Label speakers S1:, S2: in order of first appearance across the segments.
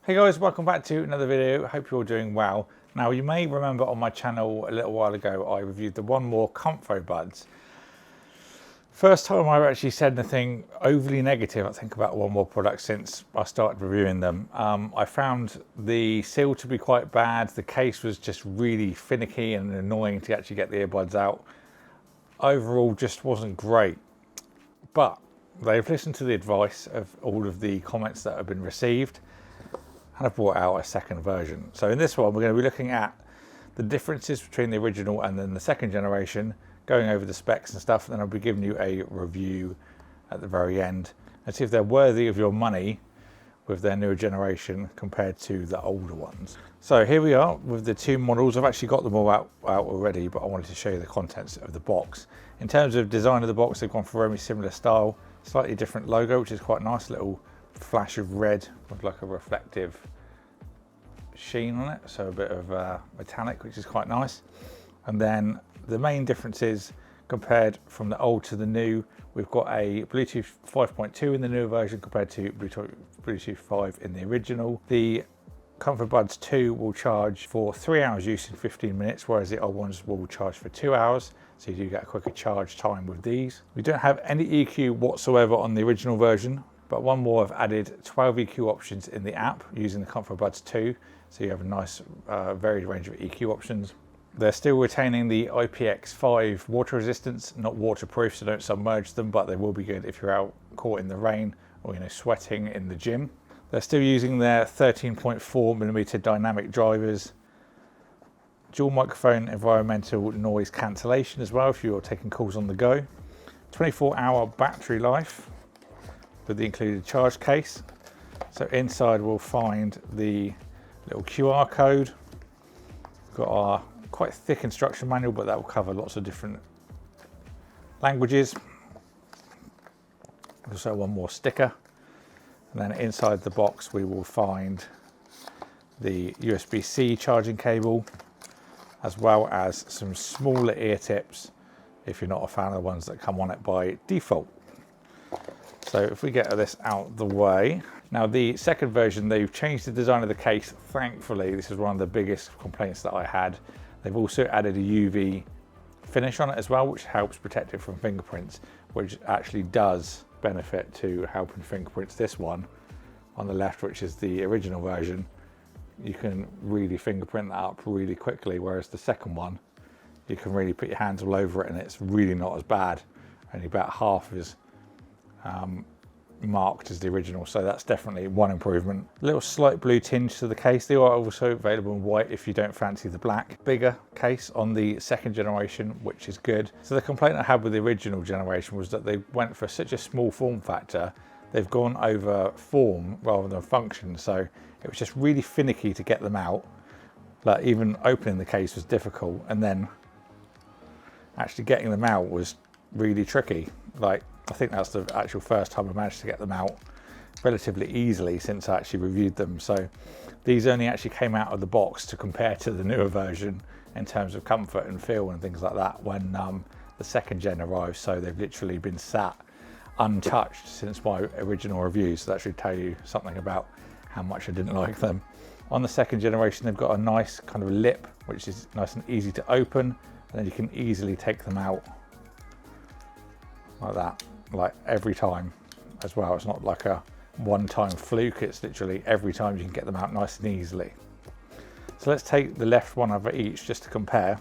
S1: Hey guys, welcome back to another video. Hope you're all doing well. Now you may remember on my channel a little while ago I reviewed the 1MORE ComfoBuds. First time I've actually said anything overly negative I think about 1MORE products since I started reviewing them. I found the seal to be quite bad. The case was just really finicky and annoying to actually get the earbuds out. Overall just wasn't great, but they've listened to the advice of all of the comments that have been received and I've brought out a second version. So in this one we're going to be looking at the differences between the original and then the second generation, going over the specs and stuff, and then I'll be giving you a review at the very end and see if they're worthy of your money with their newer generation compared to the older ones. So here we are with the two models. I've actually got them all out already, but I wanted to show you the contents of the box. In terms of design of the box, they've gone for a very similar style, slightly different logo, which is quite nice, little flash of red with like a reflective sheen on it, so a bit of metallic, which is quite nice. And then the main differences compared from the old to the new, we've got a Bluetooth 5.2 in the newer version compared to Bluetooth 5 in the original. The ComfoBuds 2 will charge for 3 hours use in 15 minutes, whereas the old ones will charge for 2 hours. So you do get a quicker charge time with these. We don't have any EQ whatsoever on the original version, but 1MORE have added 12 EQ options in the app using the ComfoBuds 2. So you have a nice varied range of EQ options. They're still retaining the IPX5 water resistance, not waterproof, so don't submerge them, but they will be good if you're out caught in the rain or sweating in the gym. They're still using their 13.4mm dynamic drivers, dual microphone environmental noise cancellation as well if you're taking calls on the go, 24-hour battery life with the included charge case. So inside we'll find the little QR code. We've got our quite thick instruction manual, but that will cover lots of different languages. Also one more sticker, and then inside the box we will find the USB-C charging cable, as well as some smaller ear tips if you're not a fan of the ones that come on it by default. So if we get this out the way, now the second version, they've changed the design of the case. Thankfully, this is one of the biggest complaints that I had. They've also added a UV finish on it as well, which helps protect it from fingerprints, which actually does benefit to helping fingerprints. This one on the left, which is the original version, you can really fingerprint that up really quickly, whereas the second one, you can really put your hands all over it and it's really not as bad. Only about half as marked as the original, so that's definitely one improvement. A little slight blue tinge to the case. They are also available in white if you don't fancy the black. Bigger case on the second generation, which is good. So the complaint I had with the original generation was that they went for such a small form factor. They've gone over form rather than function, so it was just really finicky to get them out. Like even opening the case was difficult, and then actually getting them out was really tricky. Like, I think that's the actual first time I managed to get them out relatively easily since I actually reviewed them. So these only actually came out of the box to compare to the newer version in terms of comfort and feel and things like that when the second gen arrived. So they've literally been sat untouched since my original review. So that should tell you something about how much I didn't like them. On the second generation, they've got a nice kind of lip, which is nice and easy to open, and then you can easily take them out like that, like every time as well. It's not like a one-time fluke, it's literally every time you can get them out nice and easily. So let's take the left one over each just to compare.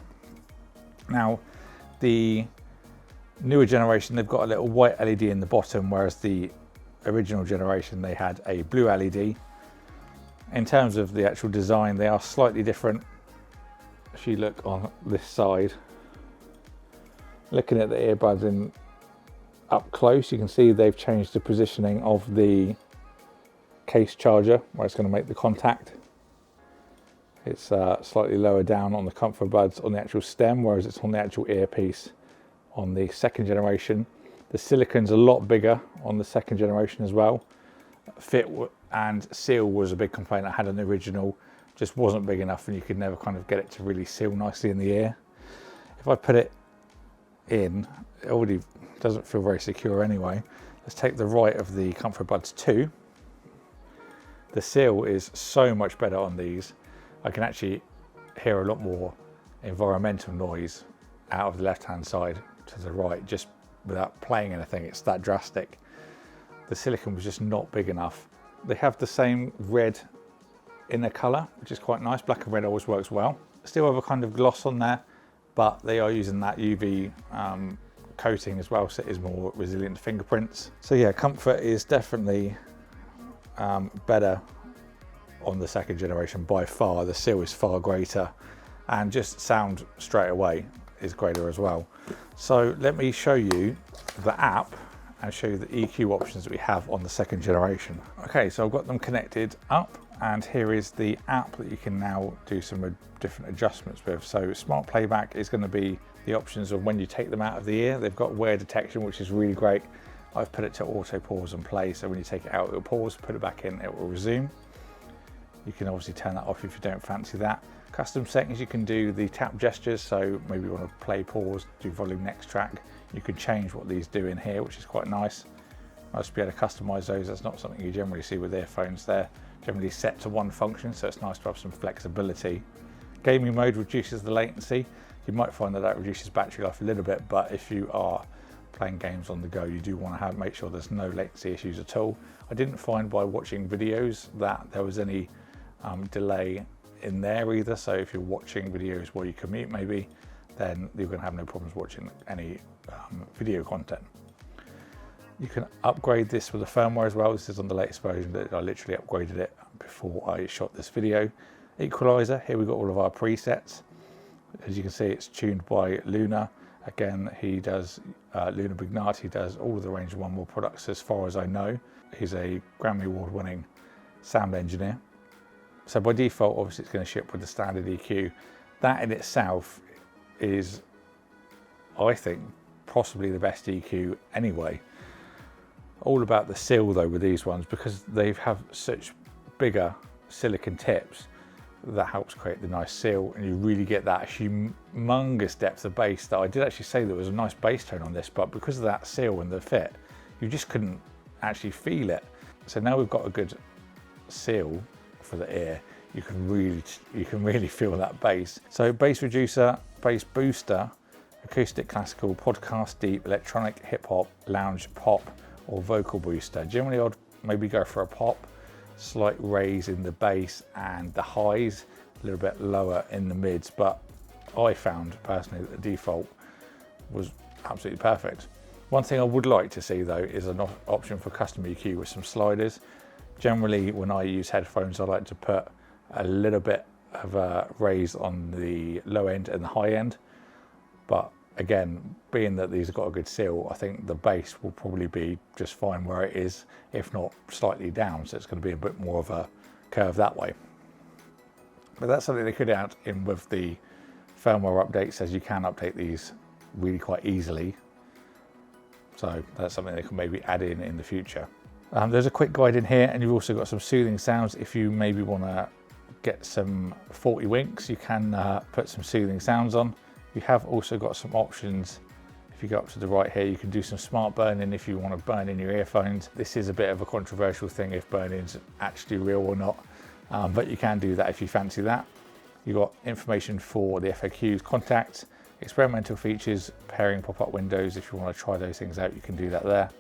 S1: Now the newer generation, they've got a little white LED in the bottom, whereas the original generation they had a blue LED. In terms of the actual design, they are slightly different. If you look on this side, looking at the earbuds in up close, you can see they've changed the positioning of the case charger where it's going to make the contact. It's slightly lower down on the ComfoBuds on the actual stem, whereas it's on the actual earpiece on the second generation. The silicon's a lot bigger on the second generation as well. Fit and seal was a big complaint I had on the original. Just wasn't big enough and you could never kind of get it to really seal nicely in the ear. If I put it in, it already doesn't feel very secure anyway. Let's take the right of the ComfoBuds 2. The seal is so much better on these. I can actually hear a lot more environmental noise out of the left-hand side to the right, just without playing anything. It's that drastic. The silicone was just not big enough. They have the same red inner colour, which is quite nice. Black and red always works well. Still have a kind of gloss on there, but they are using that UV coating as well, so it is more resilient to fingerprints. So yeah, comfort is definitely better on the second generation by far. The seal is far greater, and just sound straight away is greater as well. So let me show you the app and show you the EQ options that we have on the second generation. Okay, so I've got them connected up, and here is the app that you can now do some different adjustments with. So smart playback is going to be the options of when you take them out of the ear. They've got wear detection, which is really great. I've put it to auto pause and play, so when you take it out, it will pause, put it back in, it will resume. You can obviously turn that off if you don't fancy that. Custom settings, you can do the tap gestures, so maybe you want to play, pause, do volume next track. You can change what these do in here, which is quite nice. Nice to be able to customize those. That's not something you generally see with earphones. They're generally set to one function, so it's nice to have some flexibility. Gaming mode reduces the latency. You might find that that reduces battery life a little bit, but if you are playing games on the go, you do want to make sure there's no latency issues at all. I didn't find by watching videos that there was any delay in there either, so if you're watching videos while you commute maybe, then you're going to have no problems watching any video content. You can upgrade this with the firmware as well. This is on the latest version that I literally upgraded it before I shot this video. Equalizer, here we've got all of our presets. As you can see, it's tuned by Luna. Again, he does, Luna Bignati does all of the range of 1MORE products as far as I know. He's a Grammy Award winning sound engineer. So by default, obviously it's going to ship with the standard EQ. That in itself is, I think, possibly the best EQ anyway. All about the seal though with these ones, because they have such bigger silicon tips, that helps create the nice seal, and you really get that humongous depth of bass. That I did actually say there was a nice bass tone on this, but because of that seal and the fit, you just couldn't actually feel it. So now we've got a good seal for the ear, you can really feel that bass. So bass reducer, bass booster, acoustic, classical, podcast, deep, electronic, hip hop, lounge, pop, or vocal booster. Generally I'd maybe go for a pop, slight raise in the bass and the highs, a little bit lower in the mids, but I found personally that the default was absolutely perfect. One thing I would like to see though is an option for custom EQ with some sliders. Generally when I use headphones, I like to put a little bit of a raise on the low end and the high end, but again, being that these have got a good seal, I think the bass will probably be just fine where it is, if not slightly down, so it's going to be a bit more of a curve that way. But that's something they could add in with the firmware updates, as you can update these really quite easily. So that's something they can maybe add in the future. There's a quick guide in here, and you've also got some soothing sounds. If you maybe want to get some 40 winks, you can put some soothing sounds on. You have also got some options. If you go up to the right here, you can do some smart burning if you want to burn in your earphones. This is a bit of a controversial thing if burning's actually real or not, but you can do that if you fancy that. You've got information for the FAQs, contacts, experimental features, pairing pop-up windows. If you want to try those things out, you can do that there.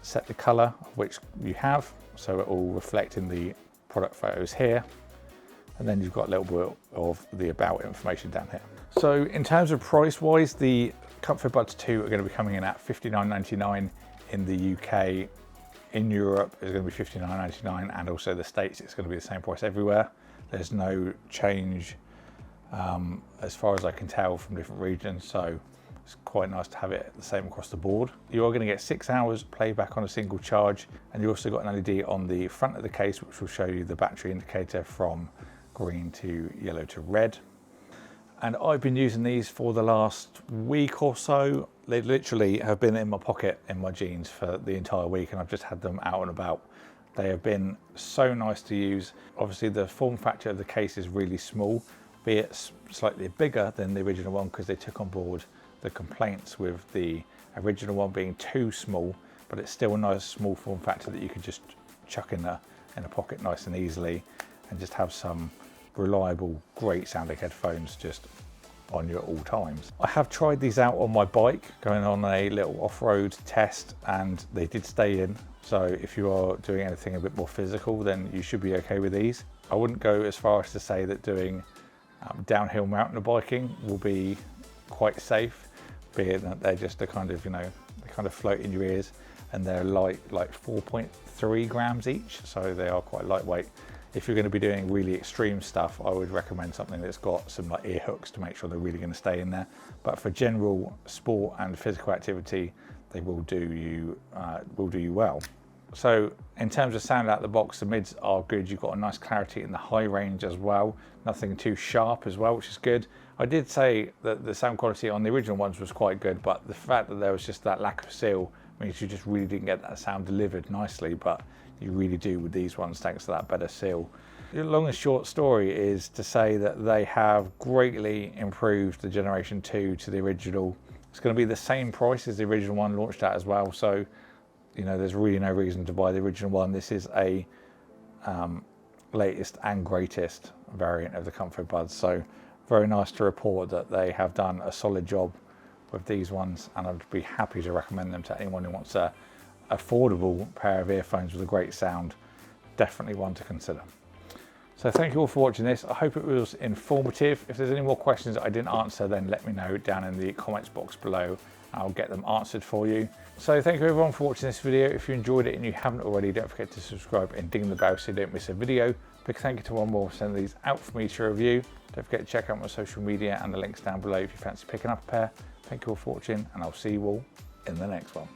S1: Set the color, which you have, so it will reflect in the product photos here. And then you've got a little bit of the about information down here. So in terms of price wise, the ComfoBuds 2 are going to be coming in at £59.99 in the UK. In Europe, it's going to be £59.99, and also the States, it's going to be the same price everywhere. There's no change as far as I can tell from different regions, so it's quite nice to have it the same across the board. You are going to get 6 hours playback on a single charge, and you also got an LED on the front of the case, which will show you the battery indicator from green to yellow to red. And I've been using these for the last week or so. They literally have been in my pocket in my jeans for the entire week, and I've just had them out and about. They have been so nice to use. Obviously the form factor of the case is really small, be it slightly bigger than the original one, because they took on board the complaints with the original one being too small, but it's still a nice small form factor that you can just chuck in in a pocket nice and easily, and just have some reliable, great sounding headphones just on you at all times. I have tried these out on my bike, going on a little off-road test, and they did stay in. So if you are doing anything a bit more physical, then you should be okay with these. I wouldn't go as far as to say that doing downhill mountain biking will be quite safe, being that they're just a kind of, they kind of float in your ears, and they're light, like 4.3 grams each, so they are quite lightweight. If you're going to be doing really extreme stuff, I would recommend something that's got some like ear hooks to make sure they're really going to stay in there. But for general sport and physical activity, they will do you well. So in terms of sound out the box, the mids are good. You've got a nice clarity in the high range as well. Nothing too sharp as well, which is good. I did say that the sound quality on the original ones was quite good, but the fact that there was just that lack of seal means you just really didn't get that sound delivered nicely, but you really do with these ones thanks to that better seal. The long and short story is to say that they have greatly improved the Generation 2 to the original. It's going to be the same price as the original one launched at as well, so there's really no reason to buy the original one. This is a latest and greatest variant of the ComfoBuds, so very nice to report that they have done a solid job with these ones, and I'd be happy to recommend them to anyone who wants a affordable pair of earphones with a great sound. Definitely one to consider. So thank you all for watching this. I hope it was informative. If there's any more questions that I didn't answer, then let me know down in the comments box below. I'll get them answered for you. So thank you everyone for watching this video. If you enjoyed it and you haven't already, don't forget to subscribe and ding the bell so you don't miss a video. Big thank you to One More for sending these out for me to review. Don't forget to check out my social media and the links down below if you fancy picking up a pair. Thank you all for watching, and I'll see you all in the next one.